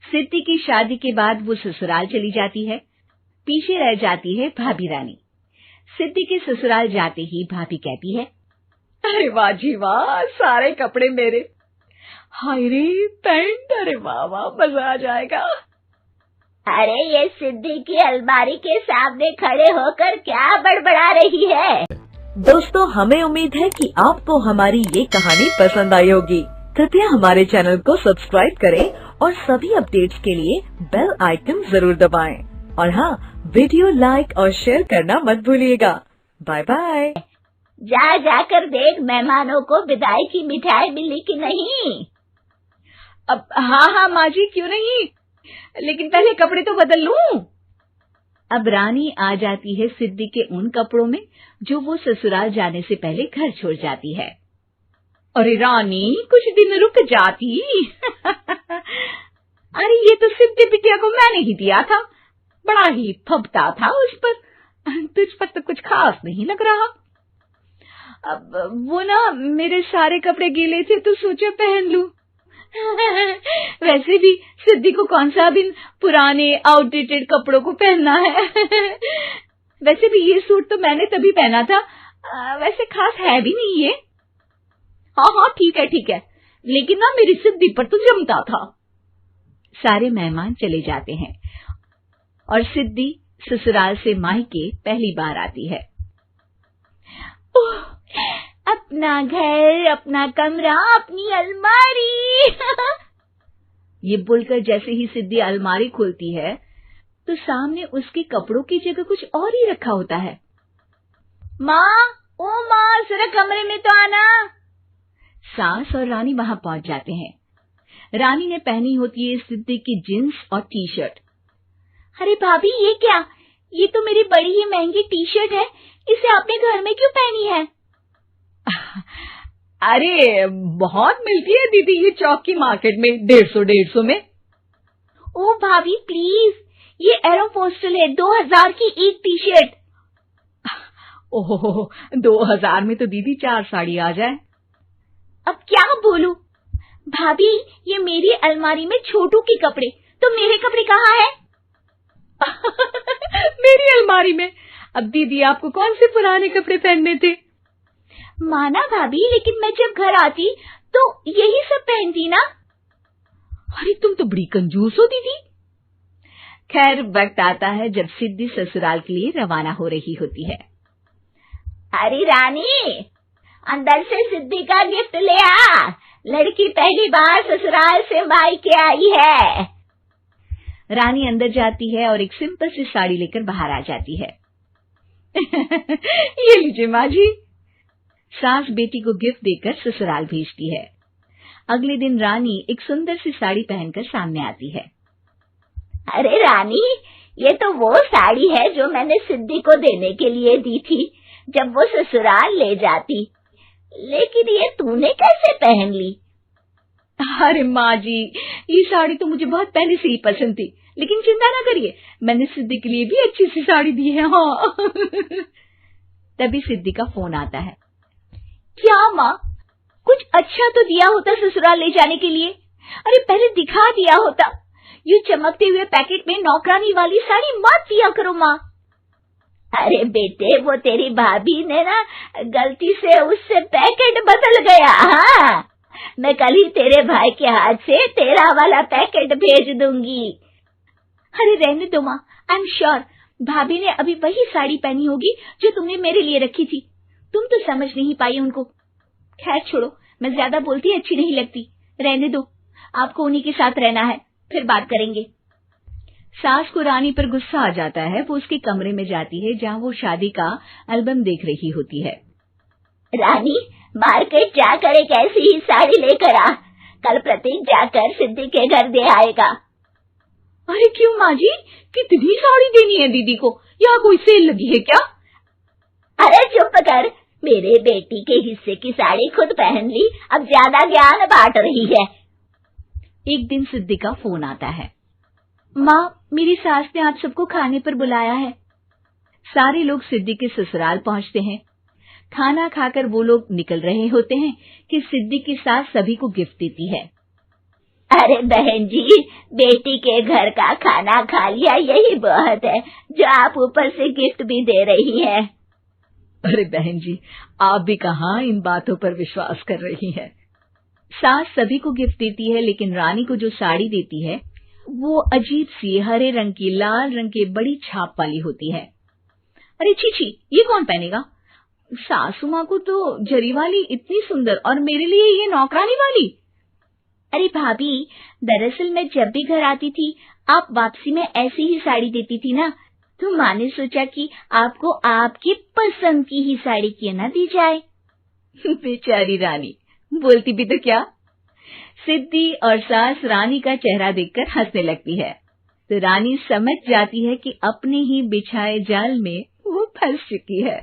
सिद्धि की शादी के बाद वो ससुराल चली जाती है। पीछे रह जाती है भाभी रानी। सिद्धि के ससुराल जाते ही भाभी कहती है, अरे वाह जी वाह, सारे कपड़े मेरे। हाय रे पैंट, अरे वाह वाह, मजा आ जाएगा। अरे ये सिद्धि की अलमारी के सामने खड़े होकर क्या बड़बड़ा रही है। दोस्तों, हमें उम्मीद है कि आपको हमारी ये कहानी पसंद आई होगी। कृपया हमारे चैनल को सब्सक्राइब करें और सभी अपडेट्स के लिए बेल आइकन जरूर दबाएं। और हाँ, वीडियो लाइक और शेयर करना मत भूलिएगा। Bye bye. जाकर देख मेहमानों को विदाई की मिठाई मिली कि नहीं। अब हाँ माँ जी, क्यों नहीं, लेकिन पहले कपड़े तो बदल लूं। अब रानी आ जाती है सिद्धि के उन कपड़ों में जो वो ससुराल जाने से पहले घर छोड़ जाती है। अरे रानी, कुछ दिन रुक जाती। अरे ये तो सिद्धि बिटिया को मैंने ही दिया था, बड़ा ही फबता था उस पर, तुझ पर तो कुछ खास नहीं लग रहा। अब वो ना, मेरे सारे कपड़े गीले थे तो सोचा पहन लूं। वैसे भी सिद्धि को कौन सा दिन पुराने आउटडेटेड कपड़ों को पहनना है। वैसे भी ये सूट तो मैंने तभी पहना था, वैसे खास है भी नहीं ये। हाँ ठीक है, लेकिन ना मेरी सिद्धि पर तो जमता था। सारे मेहमान चले जाते हैं और सिद्धि ससुराल से मायके पहली बार आती है। अपना घर, अपना कमरा, अपनी अलमारी। ये बोलकर जैसे ही सिद्धि अलमारी खोलती है तो सामने उसके कपड़ों की जगह कुछ और ही रखा होता है। माँ, जरा कमरे में तो आना। सास और रानी वहां पहुंच जाते हैं। रानी ने पहनी होती है सिद्धि की जींस और टी शर्ट। अरे भाभी, ये क्या? ये तो मेरी बड़ी ही महंगी टी शर्ट है, इसे आपने घर में क्यों पहनी है? अरे बहुत मिलती है दीदी ये चौक की मार्केट में, 150 में। ओ भाभी प्लीज, ये एरोपोस्टल है, 2000 की एक टी शर्ट। ओह, 2000 में तो दीदी 4 साड़ी आ जाए। अब क्या बोलूं? भाभी, ये मेरी अलमारी में छोटू के कपड़े, तो मेरे कपड़े कहाँ हैं? मेरी अलमारी में? अब दीदी आपको कौन से पुराने कपड़े पहनने थे? माना भाभी, लेकिन मैं जब घर आती तो यही सब पहनती ना। अरे तुम तो बड़ी कंजूस हो दीदी। खैर, वक्त आता है जब सिद्धि ससुराल के लिए रवाना हो रही होती है। अरे रानी, अंदर से सिद्धि का गिफ्ट ले आ, लड़की पहली बार ससुराल से मायके आई है। रानी अंदर जाती है और एक सिंपल सी साड़ी लेकर बाहर आ जाती है। ये लीजिए माँ जी। सास बेटी को गिफ्ट देकर ससुराल भेजती है। अगले दिन रानी एक सुंदर सी साड़ी पहनकर सामने आती है। अरे रानी, ये तो वो साड़ी है जो मैंने सिद्धि को देने के लिए दी थी जब वो ससुराल ले जाती, लेकिन ये तूने कैसे पहन ली? अरे माँ जी, ये साड़ी तो मुझे बहुत पहले से ही पसंद थी, लेकिन चिंता ना करिए, मैंने सिद्धि के लिए भी अच्छी सी साड़ी दी है। हाँ। तभी सिद्धि का फोन आता है। क्या माँ, कुछ अच्छा तो दिया होता ससुराल ले जाने के लिए। अरे पहले दिखा दिया होता। ये चमकते हुए पैकेट में नौकरानी वाली साड़ी मत दिया करो माँ। अरे बेटे, वो तेरी भाभी ने ना गलती से उससे पैकेट बदल गया। हाँ, मैं कल ही तेरे भाई के हाथ से तेरा वाला पैकेट भेज दूंगी। अरे रहने दो माँ, आई एम श्योर भाभी ने अभी वही साड़ी पहनी होगी जो तुमने मेरे लिए रखी थी। तुम तो समझ नहीं पाई उनको। खैर छोड़ो, मैं ज्यादा बोलती अच्छी नहीं लगती, रहने दो, आपको उन्हीं के साथ रहना है, फिर बात करेंगे। सास को रानी पर गुस्सा आ जाता है। वो उसके कमरे में जाती है जहाँ वो शादी का एल्बम देख रही होती है। रानी, मार्केट जाकर एक ऐसी ही साड़ी लेकर आ, कल प्रतीक जाकर सिद्धि के घर दे आएगा। अरे क्यों माँ जी, कितनी साड़ी देनी है दीदी को? यहाँ कोई सेल लगी है क्या? अरे चुप कर, मेरे बेटी के हिस्से की साड़ी खुद पहन ली, अब ज्यादा ज्ञान बांट रही है। एक दिन सिद्धि का फोन आता है। माँ, मेरी सास ने आप सबको खाने पर बुलाया है। सारे लोग सिद्धि के ससुराल पहुंचते हैं। खाना खाकर वो लोग निकल रहे होते हैं कि सिद्धि की सास सभी को गिफ्ट देती है। अरे बहन जी, बेटी के घर का खाना खा लिया यही बहुत है, जो आप ऊपर से गिफ्ट भी दे रही है। अरे बहन जी, आप भी कहाँ इन बातों पर विश्वास कर रही हैं। सास सभी को गिफ्ट देती है, लेकिन रानी को जो साड़ी देती है वो अजीब सी हरे रंग की लाल रंग के बड़ी छाप वाली होती है। अरे छी, ये कौन पहनेगा? सासू माँ को तो जरी वाली इतनी सुंदर, और मेरे लिए ये नौकरानी वाली। अरे भाभी, दरअसल मैं जब भी घर आती थी आप वापसी में ऐसी ही साड़ी देती थी ना, तो माँ ने सोचा कि आपको आपकी पसंद की ही साड़ी क्यों ना दी जाए। बेचारी रानी, बोलती भी तो क्या। सिद्धि और सास रानी का चेहरा देखकर हंसने लगती है, तो रानी समझ जाती है कि अपने ही बिछाए जाल में वो फंस चुकी है।